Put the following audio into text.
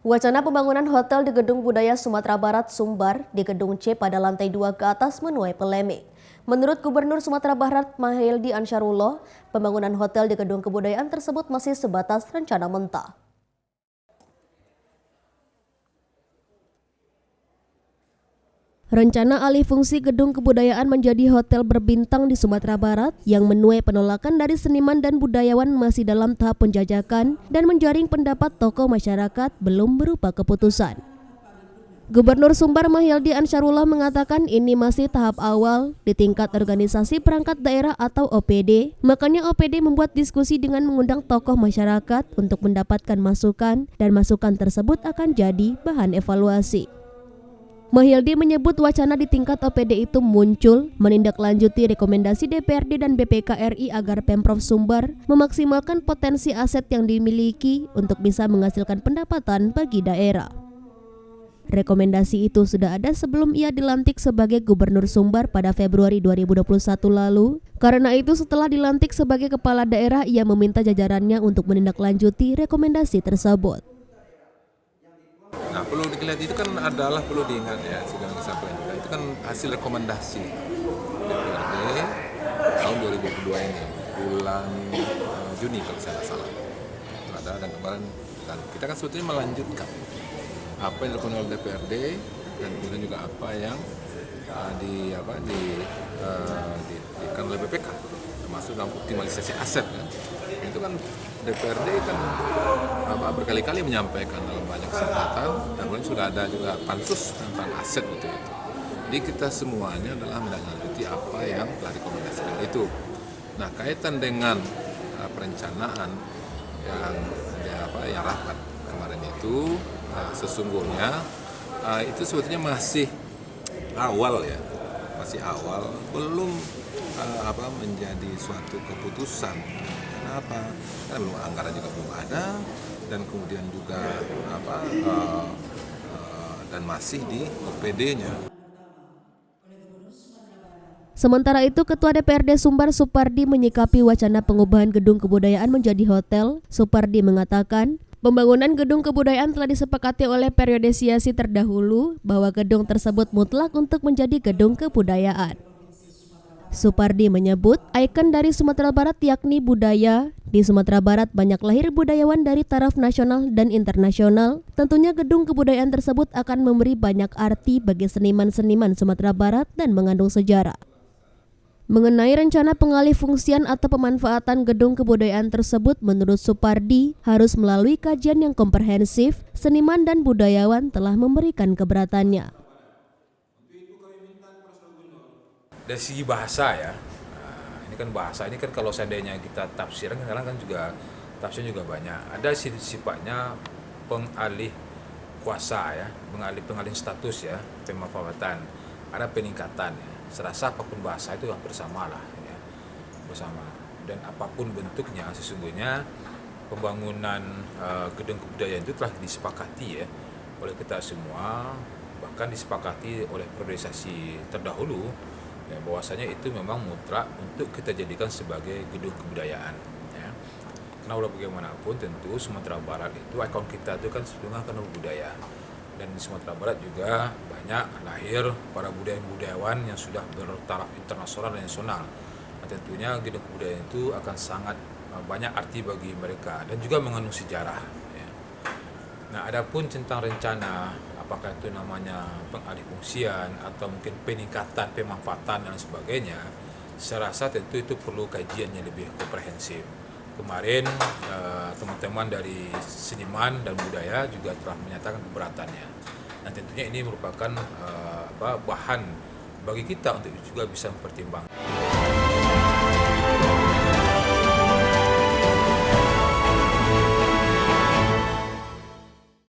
Wacana pembangunan hotel di Gedung Budaya Sumatera Barat Sumbar di Gedung C pada lantai 2 ke atas menuai polemik. Menurut Gubernur Sumatera Barat Mahyildi Ansarullah, pembangunan hotel di Gedung Kebudayaan tersebut masih sebatas rencana mentah. Rencana alih fungsi Gedung Kebudayaan menjadi hotel berbintang di Sumatera Barat yang menuai penolakan dari seniman dan budayawan masih dalam tahap penjajakan dan menjaring pendapat tokoh masyarakat belum berupa keputusan. Gubernur Sumbar Mahyildi Ansarullah mengatakan ini masih tahap awal di tingkat organisasi perangkat daerah atau OPD. Makanya OPD membuat diskusi dengan mengundang tokoh masyarakat untuk mendapatkan masukan dan masukan tersebut akan jadi bahan evaluasi. Mahyildi menyebut wacana di tingkat OPD itu muncul menindaklanjuti rekomendasi DPRD dan BPK RI agar Pemprov Sumbar memaksimalkan potensi aset yang dimiliki untuk bisa menghasilkan pendapatan bagi daerah. Rekomendasi itu sudah ada sebelum ia dilantik sebagai Gubernur Sumbar pada Februari 2021 lalu. Karena itu setelah dilantik sebagai kepala daerah, ia meminta jajarannya untuk menindaklanjuti rekomendasi tersebut. Nah, perlu dilihat itu kan perlu diingat ya, sudah disampaikan juga. Itu kan hasil rekomendasi DPRD tahun 2022 ini, bulan Juni kalau saya salah. Ada dan kemarin dan kita kan sebetulnya melanjutkan apa yang dilakukan oleh DPRD dan kemudian juga apa yang dilakukan oleh BPK, termasuk dalam optimalisasi aset kan. Itu kan DPRD kan berkali-kali menyampaikan dalam banyak kesempatan, dan kemudian sudah ada juga pansus tentang aset itu. Jadi kita semuanya adalah menindaklanjuti apa yang telah direkomendasikan itu. Nah, kaitan dengan perencanaan yang rapat kemarin itu, sesungguhnya itu sebetulnya masih awal ya, belum menjadi suatu keputusan. Kenapa? Karena belum anggaran juga belum ada, dan kemudian juga dan masih di OPD-nya. Sementara itu, Ketua DPRD Sumbar Supardi menyikapi wacana pengubahan Gedung Kebudayaan menjadi hotel. Supardi mengatakan, pembangunan Gedung Kebudayaan telah disepakati oleh periodisasi terdahulu bahwa gedung tersebut mutlak untuk menjadi Gedung Kebudayaan. Supardi menyebut, ikon dari Sumatera Barat yakni budaya. Di Sumatera Barat banyak lahir budayawan dari taraf nasional dan internasional. Tentunya Gedung Kebudayaan tersebut akan memberi banyak arti bagi seniman-seniman Sumatera Barat dan mengandung sejarah. Mengenai rencana pengalihfungsian atau pemanfaatan Gedung Kebudayaan tersebut, menurut Supardi harus melalui kajian yang komprehensif. Seniman dan budayawan telah memberikan keberatannya. Dari segi bahasa ya, ini kan bahasa ini kan kalau seandainya kita tafsiran sekarang kan juga tafsirnya juga banyak. Ada sifatnya pengalih kuasa ya, pengalih status ya, pemanfaatan. Ada peningkatan ya. Serasa apapun bahasa itu hampir sama lah ya, bersama. Dan apapun bentuknya sesungguhnya pembangunan gedung kebudayaan itu telah disepakati ya oleh kita semua, bahkan disepakati oleh periodisasi terdahulu. Ya, bahwasanya itu memang mutlak untuk kita jadikan sebagai gedung kebudayaan ya. Karena walau bagaimanapun tentu Sumatera Barat itu ikon kita itu kan sebetulnya karena budaya, dan di Sumatera Barat juga banyak lahir para budayawan yang sudah bertaraf internasional dan nasional. Nah, tentunya gedung kebudayaan itu akan sangat banyak arti bagi mereka dan juga mengandung sejarah ya. Nah, adapun tentang rencana apakah itu namanya pengalihfungsian atau mungkin peningkatan pemanfaatan dan sebagainya, saya rasa tentu itu perlu kajian yang lebih komprehensif. Kemarin teman-teman dari seniman dan budaya juga telah menyatakan keberatannya. Dan tentunya ini merupakan bahan bagi kita untuk juga bisa mempertimbangkan.